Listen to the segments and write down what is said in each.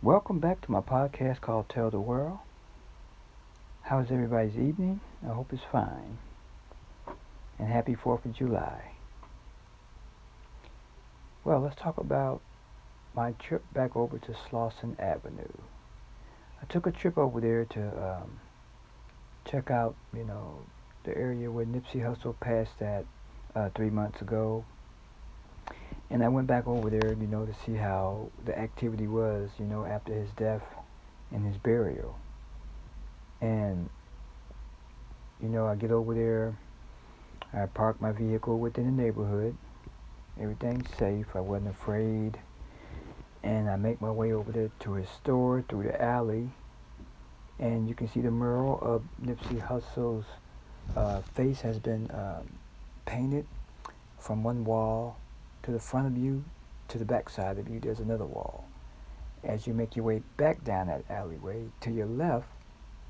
Welcome back to my podcast called Tell the World. How's everybody's evening? I hope it's fine. And happy 4th of July. Well, let's talk about my trip back over to Slauson Avenue. I took a trip over there to check out, the area where Nipsey Hussel passed at 3 months ago. And I went back over there, to see how the activity was, after his death and his burial. And I get over there. I park my vehicle within the neighborhood. Everything's safe. I wasn't afraid. And I make my way over there to his store through the alley. And you can see the mural of Nipsey Hussel's face has been painted from one wall to the front of you to the back side of you. There's another wall. As you make your way back down that alleyway, to your left,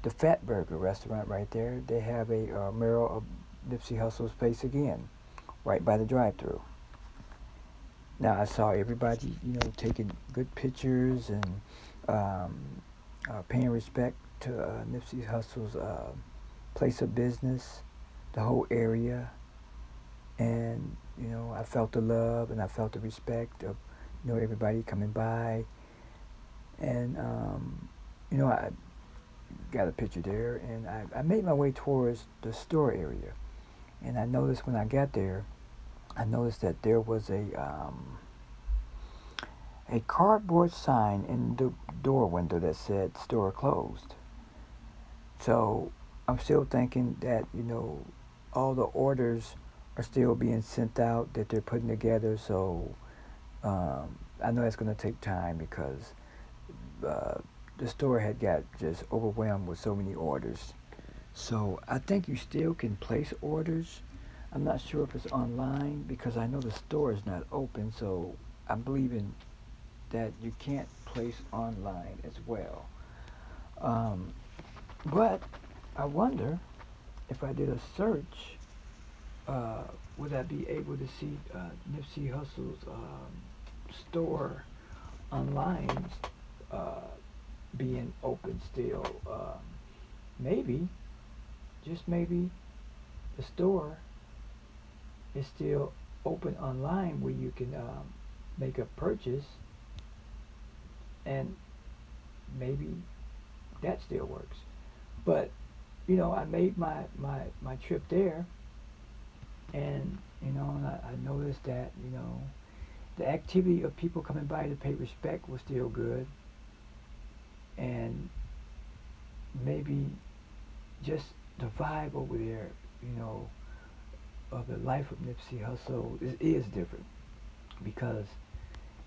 the Fat Burger restaurant right there, they have a mural of Nipsey Hussle's face again, right by the drive-thru. Now I saw everybody, taking good pictures and paying respect to Nipsey Hussle's place of business, the whole area, and I felt the love and I felt the respect of everybody coming by, and I got a picture there, and I made my way towards the store area, and I noticed when I got there, that there was a cardboard sign in the door window that said store closed. So I'm still thinking that all the orders are still being sent out that they're putting together. So I know it's going to take time because the store had got just overwhelmed with so many orders. So I think you still can place orders. I'm not sure if it's online because I know the store is not open. So I'm believing that you can't place online as well. But I wonder if I did a search, would I be able to see Nipsey Hussle's store online uh, being open still? Maybe, just maybe, the store is still open online where you can make a purchase, and maybe that still works. But I made my trip there, and and I noticed that the activity of people coming by to pay respect was still good, and maybe just the vibe over there, you know, of the life of Nipsey Hussle is different because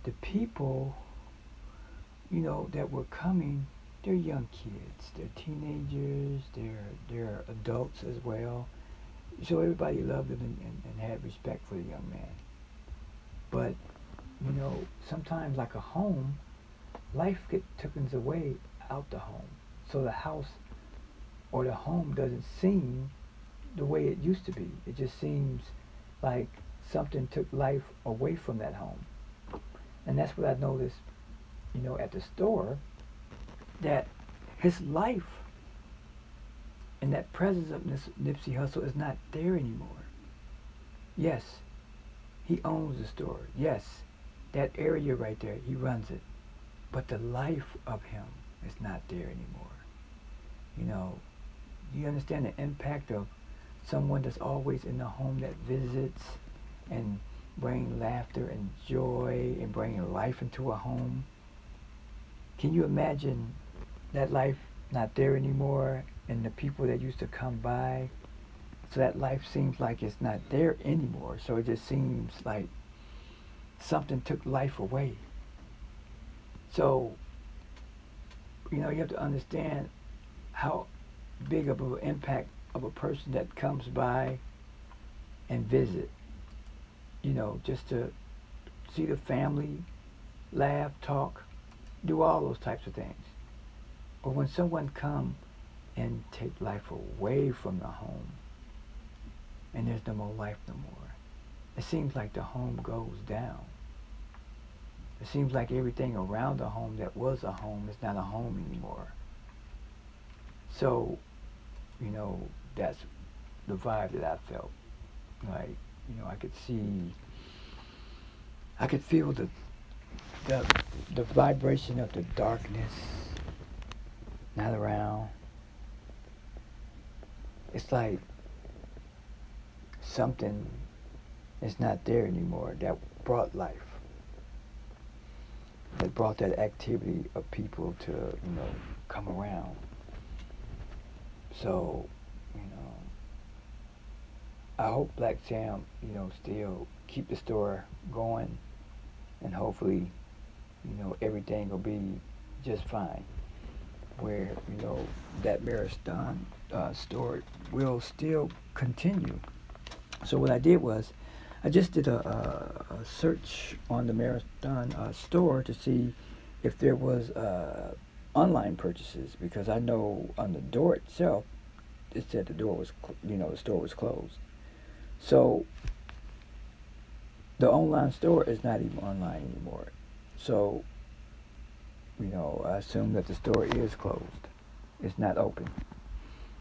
the people, that were coming, they're young kids, they're teenagers, they're adults as well. So everybody loved him and had respect for the young man. But sometimes like a home, life gets taken away out the home. So the house or the home doesn't seem the way it used to be. It just seems like something took life away from that home. And that's what I noticed, at the store, that his life and that presence of Nipsey Hussle is not there anymore. Yes, he owns the store. Yes, that area right there, he runs it. But the life of him is not there anymore. You know, you understand the impact of someone that's always in the home that visits and bring laughter and joy and bringing life into a home? Can you imagine that life not there anymore and the people that used to come by? So that life seems like it's not there anymore. So it just seems like something took life away. So, you have to understand how big of an impact of a person that comes by and visit, just to see the family, laugh, talk, do all those types of things. But when someone come and take life away from the home and there's no more life no more, it seems like the home goes down. It seems like everything around a home that was a home is not a home anymore. So, you know, that's the vibe that I felt. Like, I could see, I could feel the, the vibration of the darkness not around. It's like something is not there anymore that brought life, that brought that activity of people to, come around. So, you know, I hope Black Sam, still keep the store going, and hopefully, everything will be just fine. Where, that Marathon store will still continue. So what I did was, I just did a search on the Marathon store to see if there was online purchases, because I know on the door itself it said the door was the store was closed. So the online store is not even online anymore. So I assume that the store is closed. It's not open,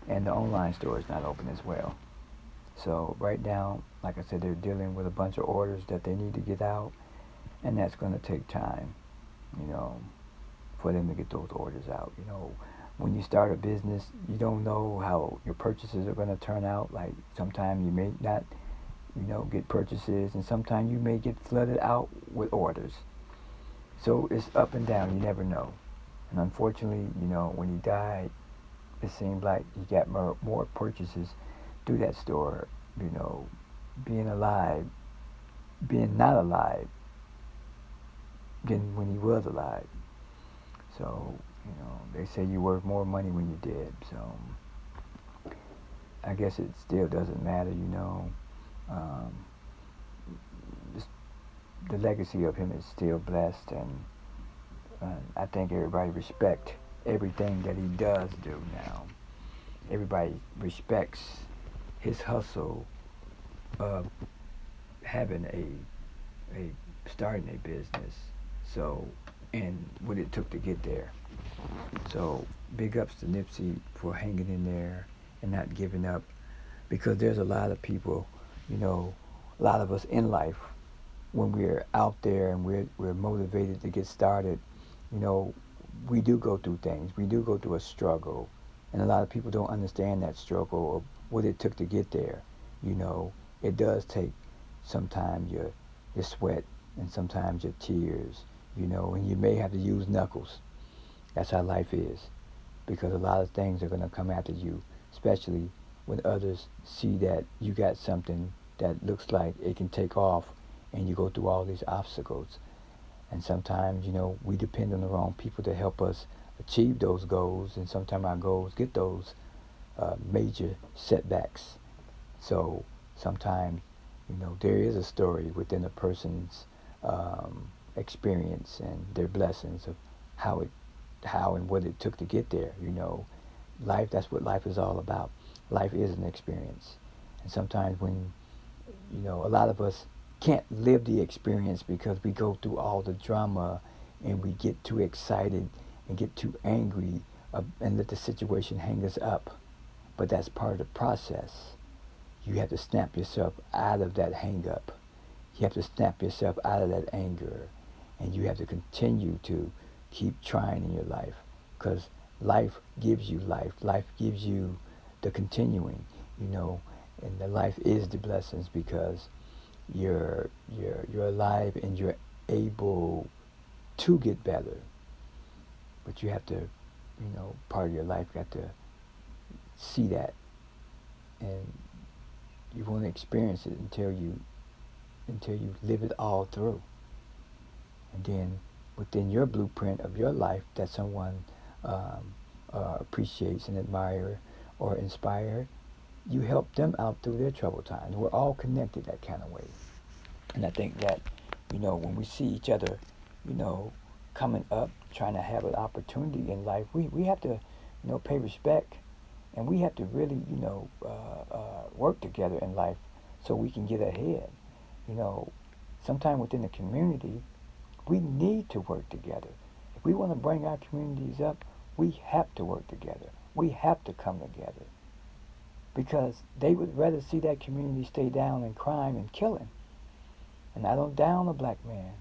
and the online store is not open as well. So right now, like I said, they're dealing with a bunch of orders that they need to get out, and that's going to take time, you know, for them to get those orders out. When you start a business, you don't know how your purchases are going to turn out. Like sometimes you may not, get purchases, and sometimes you may get flooded out with orders. So it's up and down. You never know. And unfortunately, when he died, it seemed like he got more purchases through that store. You know, being alive, being not alive, than when he was alive. So, they say you're worth more money when you're dead. So, I guess it still doesn't matter. Um, the legacy of him is still blessed, and I think everybody respect everything that he does do now. Everybody respects his hustle of having a starting a business. So, and what it took to get there. So big ups to Nipsey for hanging in there and not giving up, because there's a lot of people, a lot of us in life, when we're out there and we're motivated to get started, you know, we do go through things. We do go through a struggle, and a lot of people don't understand that struggle of what it took to get there. It does take sometimes your sweat and sometimes your tears, and you may have to use knuckles. That's how life is, because a lot of things are going to come after you, especially when others see that you got something that looks like it can take off, and you go through all these obstacles. And sometimes, we depend on the wrong people to help us achieve those goals, and sometimes our goals get those major setbacks. So sometimes, there is a story within a person's experience and their blessings of how and what it took to get there. Life, that's what life is all about. Life is an experience. And sometimes when, a lot of us can't live the experience because we go through all the drama and we get too excited and get too angry and let the situation hang us up. But that's part of the process. You have to snap yourself out of that hang up. You have to snap yourself out of that anger. And you have to continue to keep trying in your life, because life gives you life. Life gives you the continuing, and the life is the blessings, because you're alive and you're able to get better. But you have to, part of your life, got to see that, and you won't experience it until you live it all through. And then within your blueprint of your life that someone appreciates and admire or inspire, you help them out through their troubled times. We're all connected that kind of way. And I think that, when we see each other, coming up, trying to have an opportunity in life, we have to, pay respect, and we have to really, work together in life so we can get ahead. Sometimes within the community, We need to work together. If we want to bring our communities up, we have to work together. We have to come together. Because they would rather see that community stay down in crime and killing. And I don't down a black man,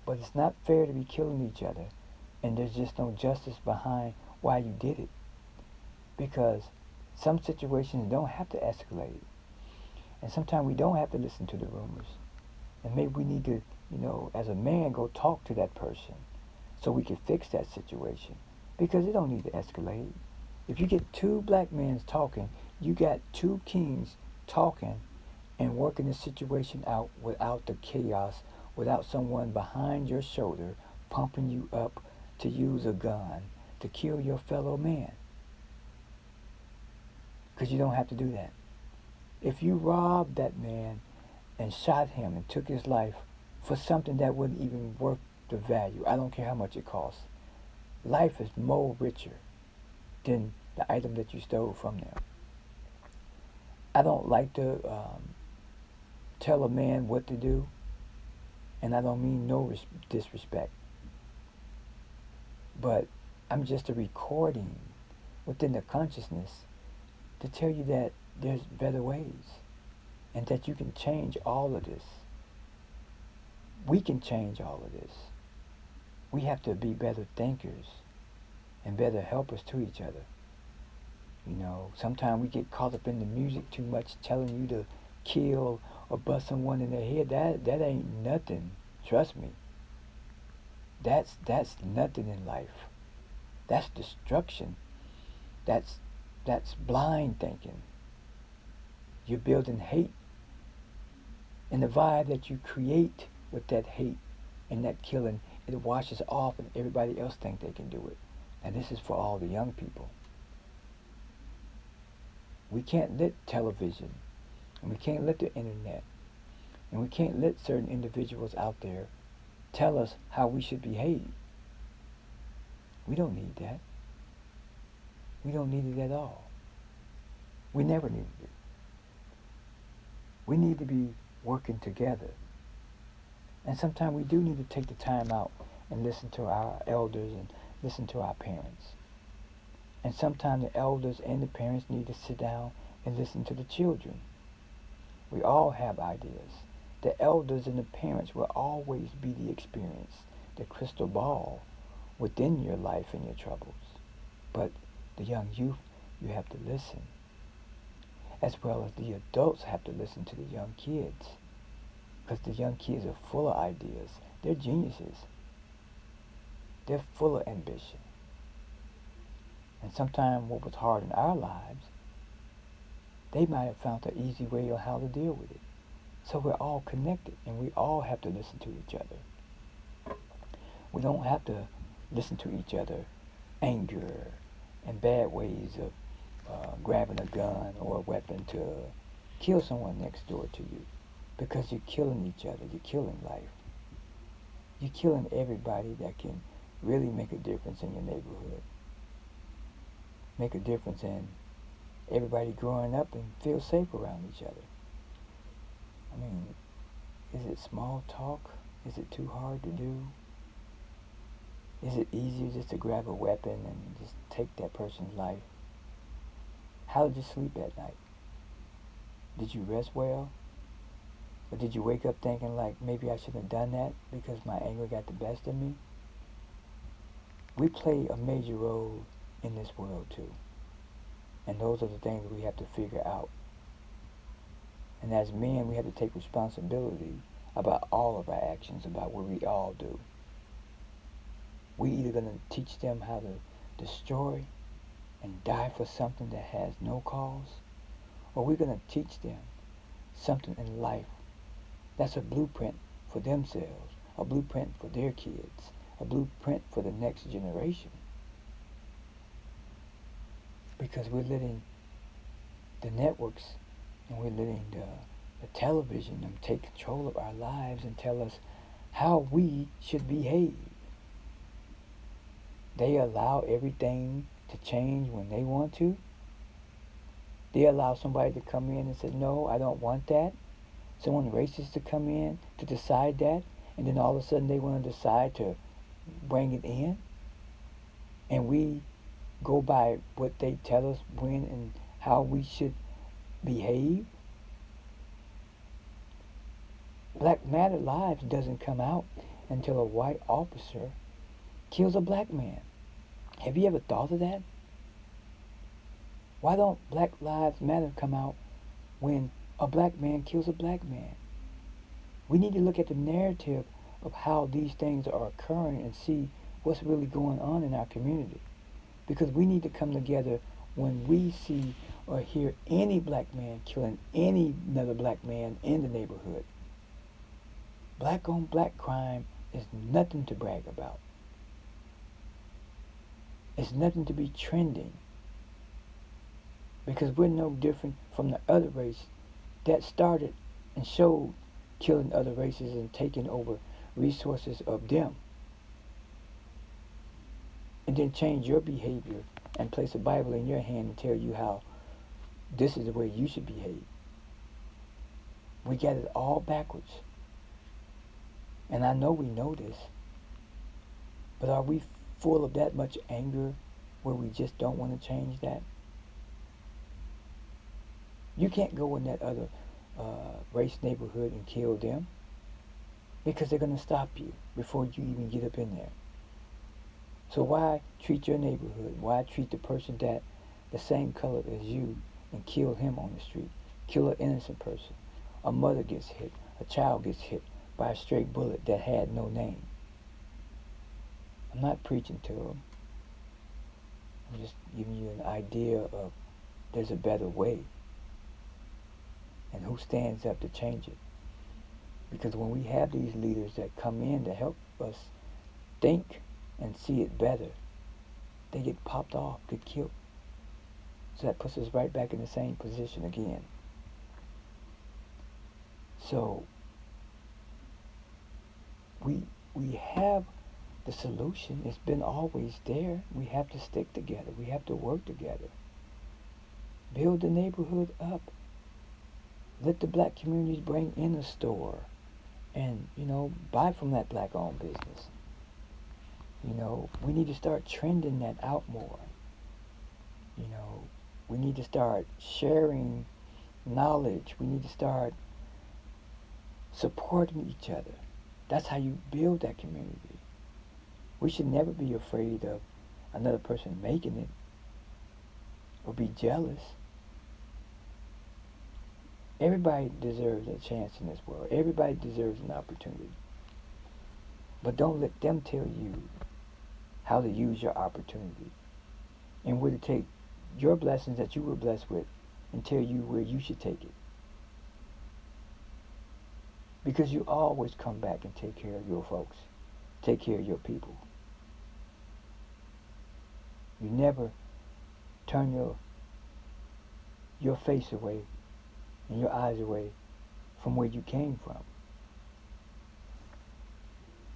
but it's not fair to be killing each other. And there's just no justice behind why you did it. Because some situations don't have to escalate. And sometimes we don't have to listen to the rumors. And maybe we need to, as a man, go talk to that person so we can fix that situation. Because it don't need to escalate. If you get two black men talking, you got two kings talking and working the situation out without the chaos, without someone behind your shoulder pumping you up to use a gun to kill your fellow man. Because you don't have to do that. If you robbed that man and shot him and took his life for something that wasn't even worth the value, I don't care how much it costs, life is more richer than the item that you stole from them. I don't like to tell a man what to do, and I don't mean no disrespect, but I'm just a recording within the consciousness to tell you that there's better ways and that you can change all of this. We can change all of this. We have to be better thinkers and better helpers to each other. Sometimes we get caught up in the music too much, telling you to kill or bust someone in the head. That ain't nothing. Trust me. That's nothing in life. That's destruction. That's blind thinking. You're building hate. And the vibe that you create with that hate and that killing, it washes off and everybody else think they can do it. And this is for all the young people. We can't let television, and we can't let the internet, and we can't let certain individuals out there tell us how we should behave. We don't need that. We don't need it at all. We never needed it. We need to be working together. And sometimes we do need to take the time out and listen to our elders and listen to our parents. And sometimes the elders and the parents need to sit down and listen to the children. We all have ideas. The elders and the parents will always be the experience, the crystal ball within your life and your troubles. But the young youth, you have to listen. As well as the adults have to listen to the young kids. Because the young kids are full of ideas. They're geniuses. They're full of ambition. And sometimes what was hard in our lives, they might have found an easy way on how to deal with it. So we're all connected, and we all have to listen to each other. We don't have to listen to each other anger and bad ways of grabbing a gun or a weapon to kill someone next door to you. Because you're killing each other. You're killing life. You're killing everybody that can really make a difference in your neighborhood. Make a difference in everybody growing up and feel safe around each other. I mean, is it small talk? Is it too hard to do? Is it easier just to grab a weapon and just take that person's life? How did you sleep at night? Did you rest well? Or did you wake up thinking like, maybe I shouldn't have done that because my anger got the best of me? We play a major role in this world too. And those are the things we have to figure out. And as men, we have to take responsibility about all of our actions, about what we all do. We either going to teach them how to destroy and die for something that has no cause, or we're going to teach them something in life that's a blueprint for themselves, a blueprint for their kids, a blueprint for the next generation. Because we're letting the networks and we're letting the television them take control of our lives and tell us how we should behave. They allow everything to change when they want to. They allow somebody to come in and say, no, I don't want that. Someone racist to come in to decide that. and then all of a sudden they want to decide to bring it in, and we go by what they tell us when and how we should behave. Black Matter Lives doesn't come out until a white officer kills a black man. Have you ever thought of that? Why don't Black Lives Matter come out when a black man kills a black man? We need to look at the narrative of how these things are occurring and see what's really going on in our community. Because we need to come together when we see or hear any black man killing any another black man in the neighborhood. Black on black crime is nothing to brag about. It's nothing to be trending. Because we're no different from the other race that started and showed killing other races and taking over resources of them. And then change your behavior and place a Bible in your hand and tell you how this is the way you should behave. We got it all backwards. And I know we know this. But are we full of that much anger where we just don't want to change that? You can't go in that other race neighborhood and kill them because they're going to stop you before you even get up in there. So why treat your neighborhood? Why treat the person that the same color as you and kill him on the street? Kill an innocent person. A mother gets hit. A child gets hit by a stray bullet that had no name. I'm not preaching to them. I'm just giving you an idea of there's a better way. And who stands up to change it? Because when we have these leaders that come in to help us think and see it better, they get popped off, get killed. So that puts us right back in the same position again. So we have the solution. It's been always there. We have to stick together. We have to work together. Build the neighborhood up. Let the black communities bring in a store and, buy from that black-owned business. We need to start trending that out more. We need to start sharing knowledge. We need to start supporting each other. That's how you build that community. We should never be afraid of another person making it or be jealous. Everybody deserves a chance in this world. Everybody deserves an opportunity. But don't let them tell you how to use your opportunity and where to take your blessings that you were blessed with and tell you where you should take it. Because you always come back and take care of your folks. Take care of your people. You never turn your face away and your eyes away from where you came from.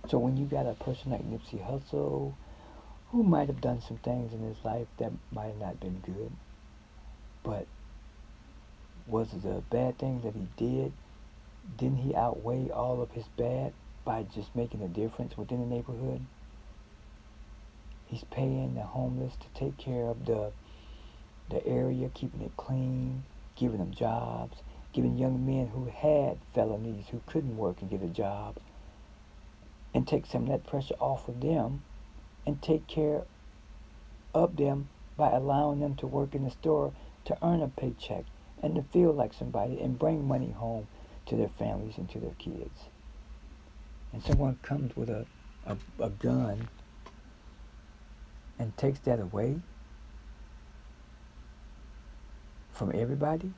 So when you got a person like Nipsey Hussel, who might have done some things in his life that might have not been good, but was it a bad thing that he did? Didn't he outweigh all of his bad by just making a difference within the neighborhood? He's paying the homeless to take care of the area, keeping it clean, giving them jobs, giving young men who had felonies, who couldn't work and get a job, and take some of that pressure off of them and take care of them by allowing them to work in the store to earn a paycheck and to feel like somebody and bring money home to their families and to their kids. And someone comes with a gun and takes that away from everybody.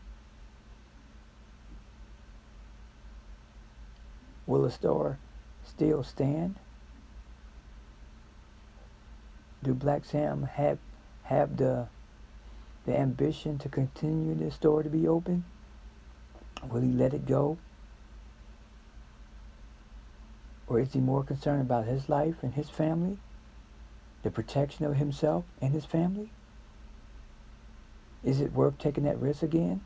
Will the store still stand? Do Black Sam have the ambition to continue this store to be open? Will he let it go? Or is he more concerned about his life and his family? The protection of himself and his family? Is it worth taking that risk again?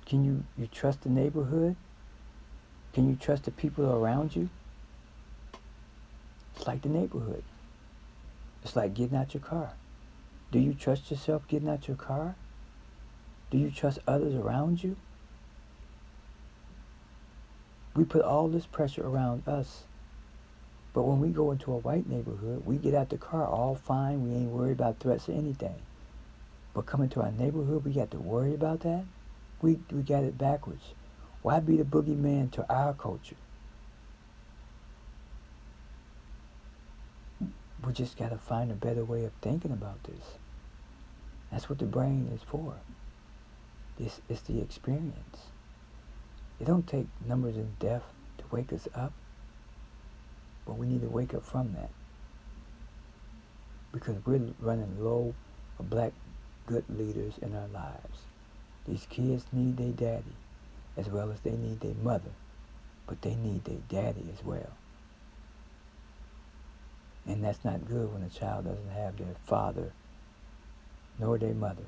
Can you trust the neighborhood Can you trust the people around you? It's like the neighborhood. It's like getting out your car. Do you trust yourself getting out your car? Do you trust others around you? We put all this pressure around us. But when we go into a white neighborhood, we get out the car all fine. We ain't worried about threats or anything. But coming to our neighborhood, we got to worry about that? We got it backwards. Why be the boogeyman to our culture? We just got to find a better way of thinking about this. That's what the brain is for. It's the experience. It don't take numbers and death to wake us up. But we need to wake up from that. Because we're running low of black good leaders in our lives. These kids need their daddy as well as they need their mother. But they need their daddy as well. And that's not good when a child doesn't have their father nor their mother.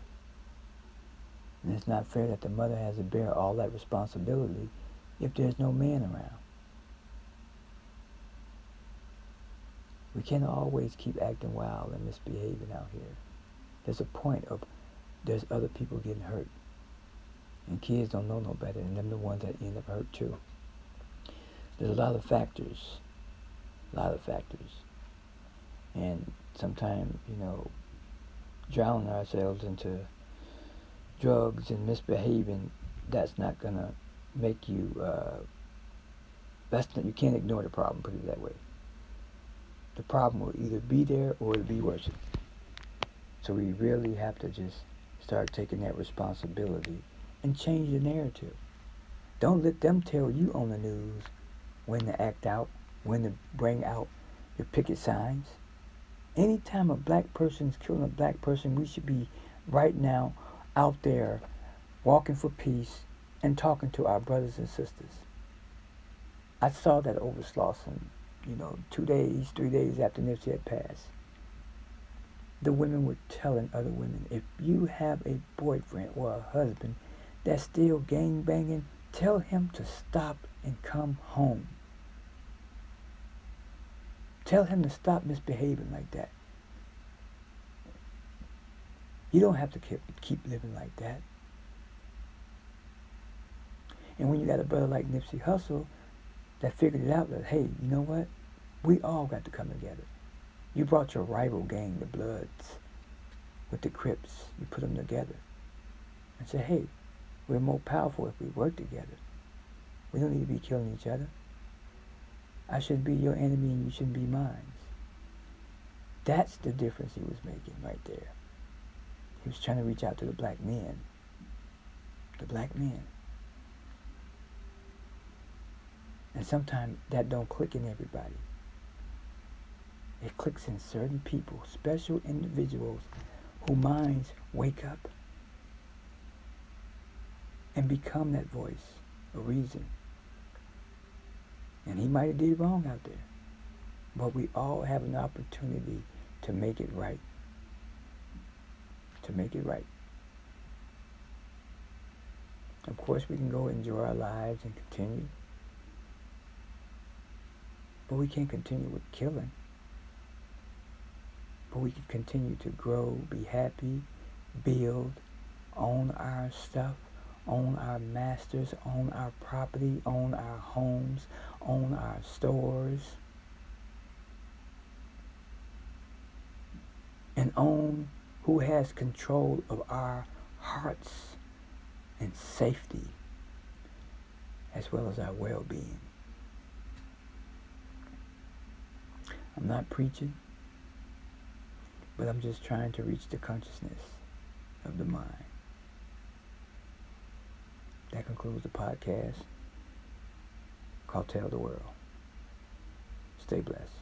And it's not fair that the mother has to bear all that responsibility if there's no man around. We can't always keep acting wild and misbehaving out here. There's a point of there's other people getting hurt. And kids don't know no better, and them the ones that end up hurt too. There's a lot of factors. And sometimes, drowning ourselves into drugs and misbehaving, that's not going to make you, you can't ignore the problem, put it that way. The problem will either be there or it'll be worse. So we really have to just start taking that responsibility and change the narrative. Don't let them tell you on the news when to act out, when to bring out your picket signs. Anytime a black person's killing a black person, we should be right now out there walking for peace and talking to our brothers and sisters. I saw that over Slauson, 2 days, 3 days after Nipsey had passed. The women were telling other women, if you have a boyfriend or a husband that's still gangbanging, tell him to stop and come home. Tell him to stop misbehaving like that. You don't have to keep living like that. And when you got a brother like Nipsey Hussel that figured it out that, hey, you know what? We all got to come together. You brought your rival gang, the Bloods, with the Crips. You put them together and say, hey, we're more powerful if we work together. We don't need to be killing each other. I should be your enemy and you shouldn't be mine. That's the difference he was making right there. He was trying to reach out to the black men. The black men. And sometimes that don't click in everybody. It clicks in certain people, special individuals whose minds wake up and become that voice, a reason. And he might have did wrong out there. But we all have an opportunity to make it right. To make it right. Of course, we can go enjoy our lives and continue. But we can't continue with killing. But we can continue to grow, be happy, build, own our stuff, own our masters, own our property, own our homes, own our stores, and own who has control of our hearts and safety, as well as our well-being. I'm not preaching, but I'm just trying to reach the consciousness of the mind. That concludes the podcast called Tell the World. Stay blessed.